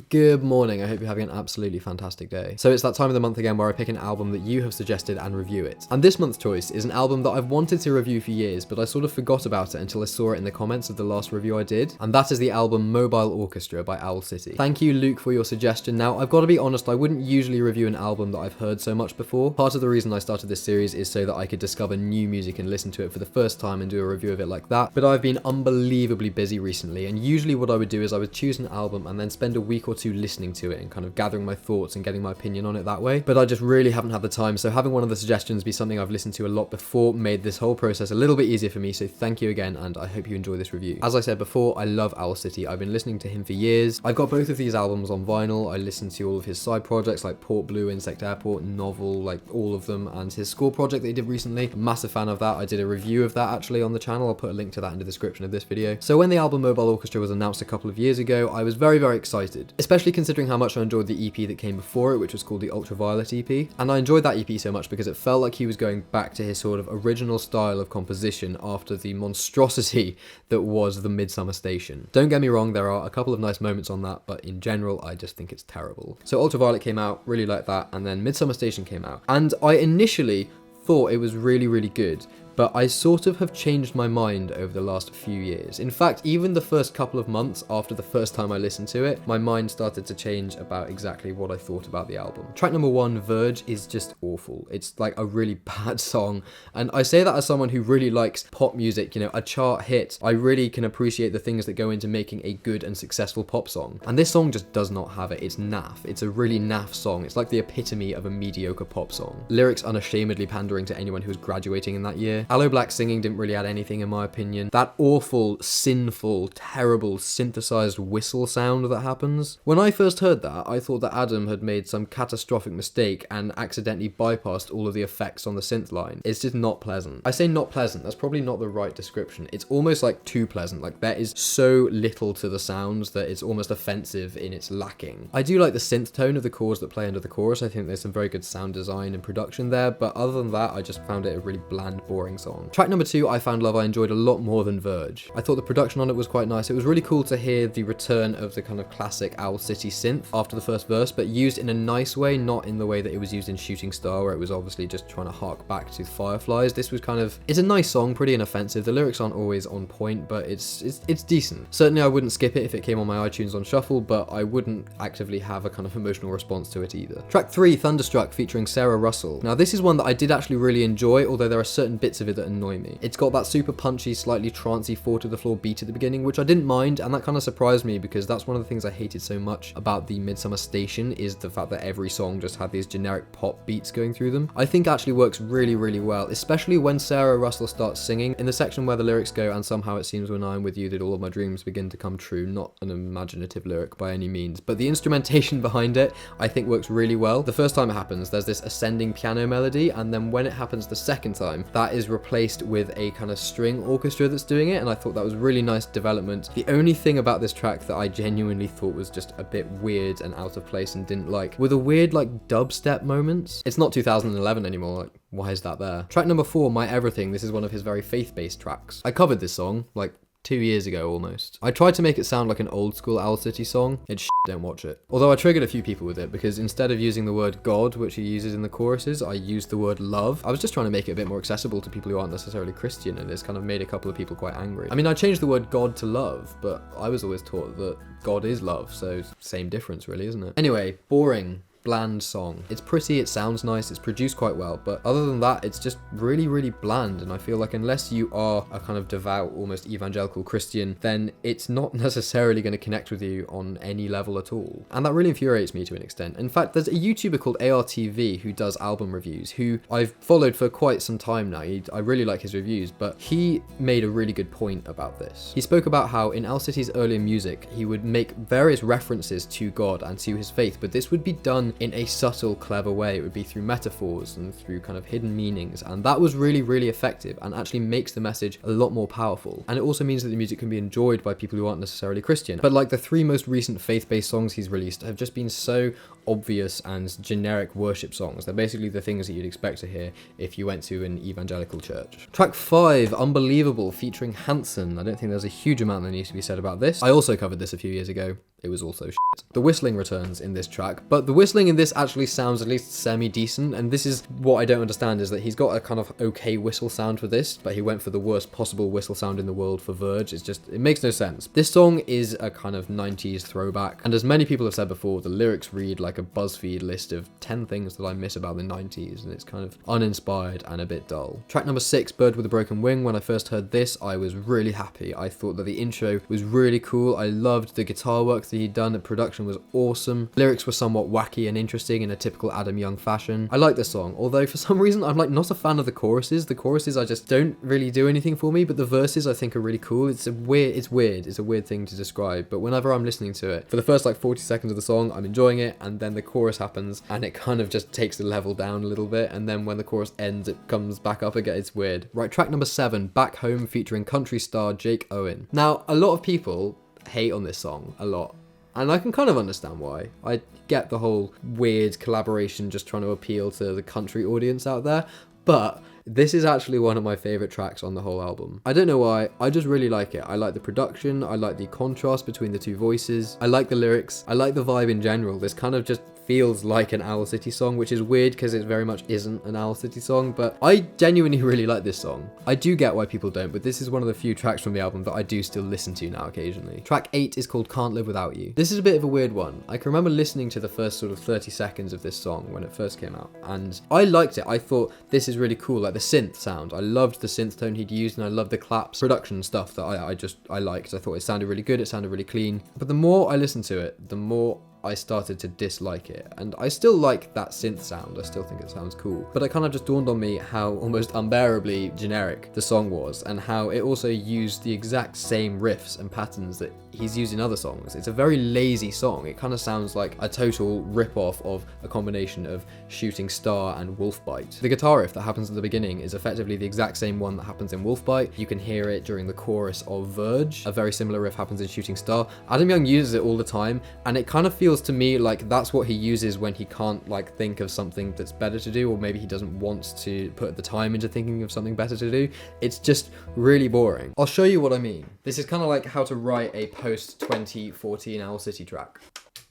Good morning, I hope you're having an absolutely fantastic day. So it's that time of the month again where I pick an album that you have suggested and review it. And this month's choice is an album that I've wanted to review for years, but I sort of forgot about it until I saw it in the comments of the last review I did. And that is the album Mobile Orchestra by Owl City. Thank you, Luke, for your suggestion. Now, I've got to be honest, I wouldn't usually review an album that I've heard so much before. Part of the reason I started this series is so that I could discover new music and listen to it for the first time and do a review of it like that. But I've been unbelievably busy recently, and usually what I would do is I would choose an album and then spend a week or two listening to it and kind of gathering my thoughts and getting my opinion on it that way. But I just really haven't had the time, so having one of the suggestions be something I've listened to a lot before made this whole process a little bit easier for me, so thank you again, and I hope you enjoy this review. As I said before, I love Owl City. I've been listening to him for years. I've got both of these albums on vinyl. I listened to all of his side projects like Port Blue, Insect Airport, Novel, like all of them, and his score project that he did recently. Massive fan of that. I did a review of that actually on the channel. I'll put a link to that in the description of this video. So when the album Mobile Orchestra was announced a couple of years ago, I was very, very excited, especially considering how much I enjoyed the EP that came before it, which was called the Ultraviolet EP. And I enjoyed that EP so much because it felt like he was going back to his sort of original style of composition after the monstrosity that was the Midsummer Station. Don't get me wrong, there are a couple of nice moments on that, but in general, I just think it's terrible. So Ultraviolet came out, really like that, and then Midsummer Station came out. And I initially thought it was really, really good, but I sort of have changed my mind over the last few years. In fact, even the first couple of months after the first time I listened to it, my mind started to change about exactly what I thought about the album. Track number 1, Verge, is just awful. It's like a really bad song, and I say that as someone who really likes pop music, you know, a chart hit. I really can appreciate the things that go into making a good and successful pop song, and this song just does not have it. It's naff. It's a really naff song. It's like the epitome of a mediocre pop song. Lyrics unashamedly pandering to anyone who was graduating in that year. Aloe Black singing didn't really add anything in my opinion. That awful, sinful, terrible synthesized whistle sound that happens. When I first heard that, I thought that Adam had made some catastrophic mistake and accidentally bypassed all of the effects on the synth line. It's just not pleasant. I say not pleasant, that's probably not the right description. It's almost like too pleasant. Like there is so little to the sounds that it's almost offensive in its lacking. I do like the synth tone of the chords that play under the chorus. I think there's some very good sound design and production there, but other than that, I just found it a really bland, boring song. Track number 2, I Found Love, I enjoyed a lot more than Verge. I thought the production on it was quite nice. It was really cool to hear the return of the kind of classic Owl City synth after the first verse, but used in a nice way, not in the way that it was used in Shooting Star, where it was obviously just trying to hark back to Fireflies. This was kind of, it's a nice song, pretty inoffensive. The lyrics aren't always on point, but it's decent. Certainly I wouldn't skip it if it came on my iTunes on shuffle, but I wouldn't actively have a kind of emotional response to it either. Track 3, Thunderstruck, featuring Sarah Russell. Now this is one that I did actually really enjoy, although there are certain bits of it that annoy me. It's got that super punchy, slightly trancey, four to the floor beat at the beginning, which I didn't mind, and that kind of surprised me because that's one of the things I hated so much about the Midsummer Station, is the fact that every song just had these generic pop beats going through them. I think actually works really, really well, especially when Sarah Russell starts singing in the section where the lyrics go, and somehow it seems when I'm with you that all of my dreams begin to come true. Not an imaginative lyric by any means, but the instrumentation behind it I think works really well. The first time it happens, there's this ascending piano melody, and then when it happens the second time, that is replaced with a kind of string orchestra that's doing it, and I thought that was really nice development. The only thing about this track that I genuinely thought was just a bit weird and out of place and didn't like were the weird like dubstep moments. It's not 2011 anymore, like why is that there? Track number 4, My Everything. This is one of his very faith-based tracks. I covered this song like 2 years ago almost. I tried to make it sound like an old school Owl City song. It's shit, don't watch it. Although I triggered a few people with it because instead of using the word God, which he uses in the choruses, I used the word love. I was just trying to make it a bit more accessible to people who aren't necessarily Christian, and it's kind of made a couple of people quite angry. I mean, I changed the word God to love, but I was always taught that God is love, so same difference really, isn't it? Anyway, boring. Bland song. It's pretty, it sounds nice, it's produced quite well, but other than that, it's just really, really bland, and I feel like unless you are a kind of devout, almost evangelical Christian, then it's not necessarily going to connect with you on any level at all. And that really infuriates me to an extent. In fact, there's a YouTuber called ARTV who does album reviews, who I've followed for quite some time now. I really like his reviews, but he made a really good point about this. He spoke about how in Owl City's earlier music, he would make various references to God and to his faith, but this would be done in a subtle, clever way. It would be through metaphors and through kind of hidden meanings, and that was really, really effective and actually makes the message a lot more powerful. And it also means that the music can be enjoyed by people who aren't necessarily Christian. But like the 3 most recent faith-based songs he's released have just been so obvious and generic worship songs. They're basically the things that you'd expect to hear if you went to an evangelical church. Track 5, Unbelievable, featuring Hanson. I don't think there's a huge amount that needs to be said about this. I also covered this a few years ago. it was also shit. The whistling returns in this track, but the whistling in this actually sounds at least semi-decent, and this is what I don't understand, is that he's got a kind of okay whistle sound for this, but he went for the worst possible whistle sound in the world for Verge. It makes no sense. This song is a kind of 90s throwback, and as many people have said before, the lyrics read like a BuzzFeed list of 10 things that I miss about the 90s, and it's kind of uninspired and a bit dull. Track number 6, Bird with a Broken Wing. When I first heard this, I was really happy. I thought that the intro was really cool. I loved the guitar work that he'd done. The production was awesome. Lyrics were somewhat wacky and interesting in a typical Adam Young fashion. I like this song, although for some reason I'm like not a fan of the choruses. The choruses I just don't really do anything for me, but the verses I think are really cool. It's weird. It's a weird thing to describe, but whenever I'm listening to it, for the first like 40 seconds of the song, I'm enjoying it, and then the chorus happens and it kind of just takes the level down a little bit, and then when the chorus ends, it comes back up again. It's weird. Right, track number 7, Back Home, featuring country star Jake Owen. Now, a lot of people hate on this song a lot, and I can kind of understand why. I get the whole weird collaboration just trying to appeal to the country audience out there, but this is actually one of my favorite tracks on the whole album. I don't know why, I just really like it. I like the production, I like the contrast between the two voices, I like the lyrics, I like the vibe in general. This kind of just feels like an Owl City song, which is weird because it very much isn't an Owl City song, but I genuinely really like this song. I do get why people don't, but this is one of the few tracks from the album that I do still listen to now occasionally. Track 8 is called Can't Live Without You. This is a bit of a weird one. I can remember listening to the first sort of 30 seconds of this song when it first came out, and I liked it. I thought this is really cool, like the synth sound. I loved the synth tone he'd used, and I loved the claps production stuff that I liked. I thought it sounded really good, it sounded really clean, but the more I listened to it, the more I started to dislike it. And I still like that synth sound, I still think it sounds cool, but it kind of just dawned on me how almost unbearably generic the song was, and how it also used the exact same riffs and patterns that he's used in other songs. It's a very lazy song. It kind of sounds like a total rip-off of a combination of Shooting Star and Wolfbite. The guitar riff that happens at the beginning is effectively the exact same one that happens in Wolfbite. You can hear it during the chorus of Verge. A very similar riff happens in Shooting Star. Adam Young uses it all the time, and it kind of feels to me like that's what he uses when he can't like think of something that's better to do, or maybe he doesn't want to put the time into thinking of something better to do. It's just really boring. I'll show you what I mean. This is kind of like how to write a post 2014 Owl City track.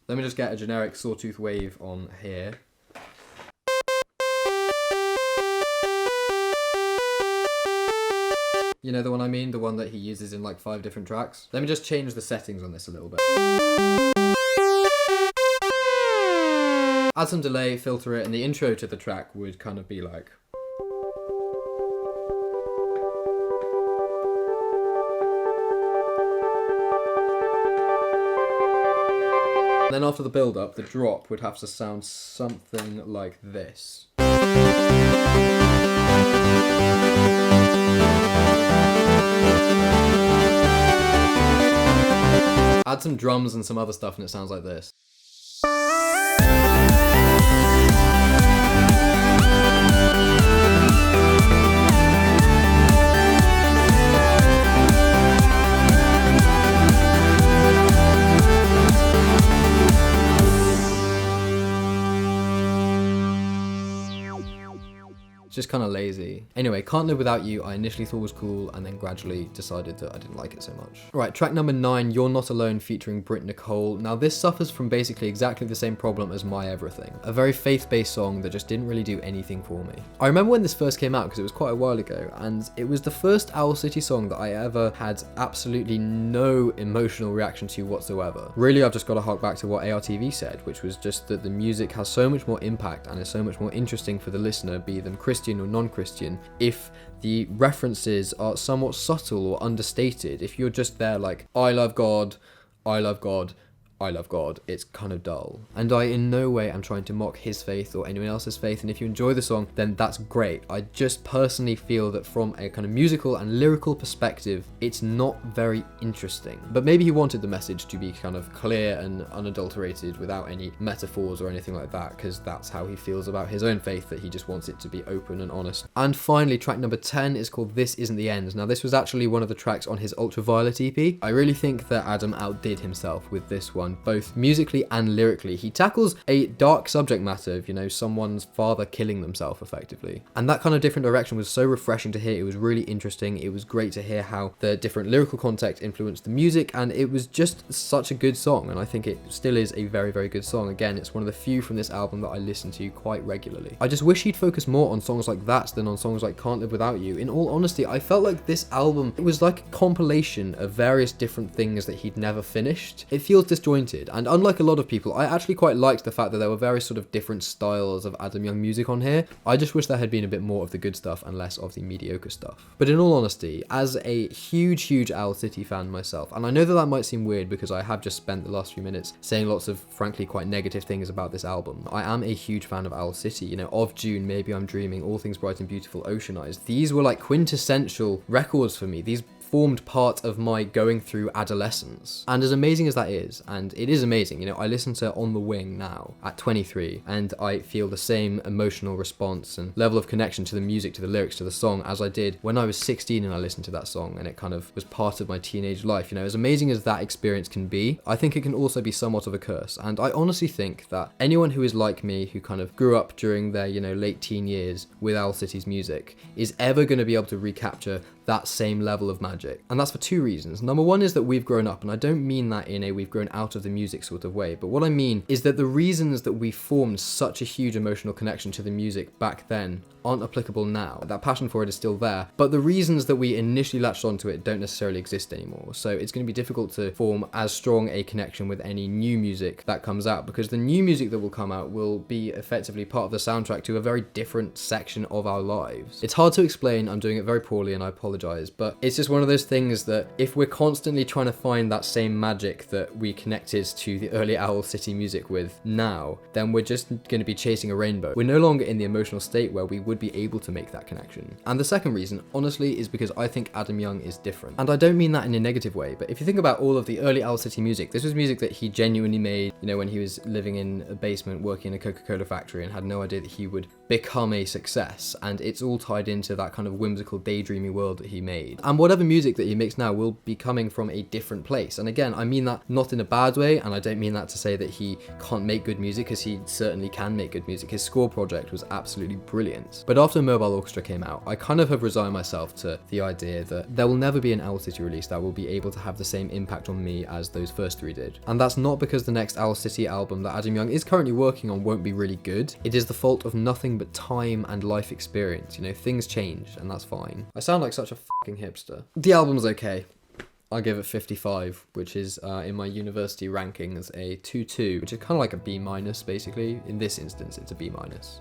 Let me just get a generic Sawtooth Wave on here. You know the one I mean? The one that he uses in like 5 different tracks. Let me just change the settings on this a little bit. Add some delay, filter it, and the intro to the track would kind of be like... Then after the build-up, the drop would have to sound something like this. Add some drums and some other stuff and it sounds like this. Just kind of lazy. Anyway, Can't Live Without You I initially thought was cool, and then gradually decided that I didn't like it so much. Alright, track number 9, Youre Not Alone, featuring Britt Nicole. Now this suffers from basically exactly the same problem as My Everything. A very faith-based song that just didn't really do anything for me. I remember when this first came out, because it was quite a while ago, and it was the first Owl City song that I ever had absolutely no emotional reaction to whatsoever. Really, I've just got to hark back to what ARTV said, which was just that the music has so much more impact and is so much more interesting for the listener, be them Christian or non-Christian, if the references are somewhat subtle or understated. If you're just there like, I love God, I love God, I love God, it's kind of dull. And I in no way am trying to mock his faith or anyone else's faith, and if you enjoy the song, then that's great. I just personally feel that from a kind of musical and lyrical perspective, it's not very interesting. But maybe he wanted the message to be kind of clear and unadulterated without any metaphors or anything like that, because that's how he feels about his own faith, that he just wants it to be open and honest. And finally, track number 10 is called This Isn't The End. Now this was actually one of the tracks on his Ultraviolet EP. I really think that Adam outdid himself with this one. one, both musically and lyrically. He tackles a dark subject matter of, you know, someone's father killing themselves effectively. And that kind of different direction was so refreshing to hear. It was really interesting. It was great to hear how the different lyrical context influenced the music, and it was just such a good song, and I think it still is a very, very good song. Again, it's one of the few from this album that I listen to quite regularly. I just wish he'd focus more on songs like that than on songs like Can't Live Without You. In all honesty, I felt like this album, it was like a compilation of various different things that he'd never finished. It feels disjointed, and unlike a lot of people, I actually quite liked the fact that there were various sort of different styles of Adam Young music on here. I just wish there had been a bit more of the good stuff and less of the mediocre stuff. But in all honesty, as a huge Owl City fan myself, and I know that that might seem weird because I have just spent the last few minutes saying lots of frankly quite negative things about this album, I am a huge fan of Owl City, you know, Of June, Maybe I'm Dreaming, All Things Bright and Beautiful, Ocean Eyes. These were like quintessential records for me. These formed part of my going through adolescence. And as amazing as that is, and it is amazing, you know, I listen to On the Wing now at 23, and I feel the same emotional response and level of connection to the music, to the lyrics, to the song as I did when I was 16 and I listened to that song, and it kind of was part of my teenage life. You know, as amazing as that experience can be, I think it can also be somewhat of a curse. And I honestly think that anyone who is like me, who kind of grew up during their, you know, late teen years with Owl City's music, is ever going to be able to recapture that same level of magic. And that's for two reasons. Number one is that we've grown up, and I don't mean that in a we've grown out of the music sort of way, but what I mean is that the reasons that we formed such a huge emotional connection to the music back then aren't applicable now. That passion for it is still there, but the reasons that we initially latched onto it don't necessarily exist anymore. So it's going to be difficult to form as strong a connection with any new music that comes out, because the new music that will come out will be effectively part of the soundtrack to a very different section of our lives. It's hard to explain, I'm doing it very poorly and I apologize, but it's just one of those things that if we're constantly trying to find that same magic that we connected to the early Owl City music with now, then we're just going to be chasing a rainbow. We're no longer in the emotional state where we would be able to make that connection. And the second reason, honestly, is because I think Adam Young is different. And I don't mean that in a negative way, but if you think about all of the early Owl City music, this was music that he genuinely made, you know, when he was living in a basement working in a Coca-Cola factory and had no idea that he would become a success. And it's all tied into that kind of whimsical, daydreamy world that he made. And whatever music that he makes now will be coming from a different place. And again, I mean that not in a bad way, and I don't mean that to say that he can't make good music, because he certainly can make good music. His Score project was absolutely brilliant. But after Mobile Orchestra came out, I kind of have resigned myself to the idea that there will never be an Owl City release that will be able to have the same impact on me as those first three did. And that's not because the next Owl City album that Adam Young is currently working on won't be really good. It is the fault of nothing but time and life experience. You know, things change, and that's fine. I sound like such a fucking hipster. The album's okay. I'll give it 55, which is in my university rankings a 2-2, which is kind of like a B- basically. In this instance, it's a B-.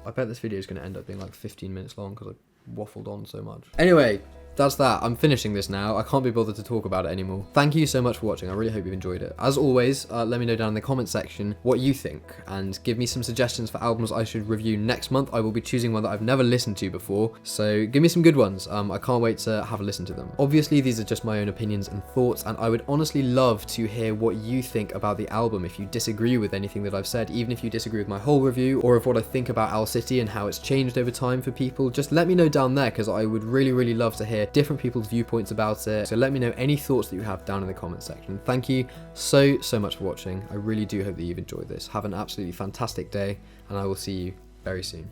I bet this video is going to end up being like 15 minutes long because I waffled on so much. Anyway, that's that. I'm finishing this now. I can't be bothered to talk about it anymore. Thank you so much for watching. I really hope you've enjoyed it. As always, let me know down in the comment section what you think, and give me some suggestions for albums I should review next month. I will be choosing one that I've never listened to before, so give me some good ones. I can't wait to have a listen to them. Obviously, these are just my own opinions and thoughts, and I would honestly love to hear what you think about the album. If you disagree with anything that I've said, even if you disagree with my whole review, or of what I think about Owl City and how it's changed over time for people, just let me know down there, because I would really love to hear different people's viewpoints about it. So let me know any thoughts that you have down in the comment section. Thank you so much for watching. I really do hope that you've enjoyed this. Have an absolutely fantastic day, and I will see you very soon.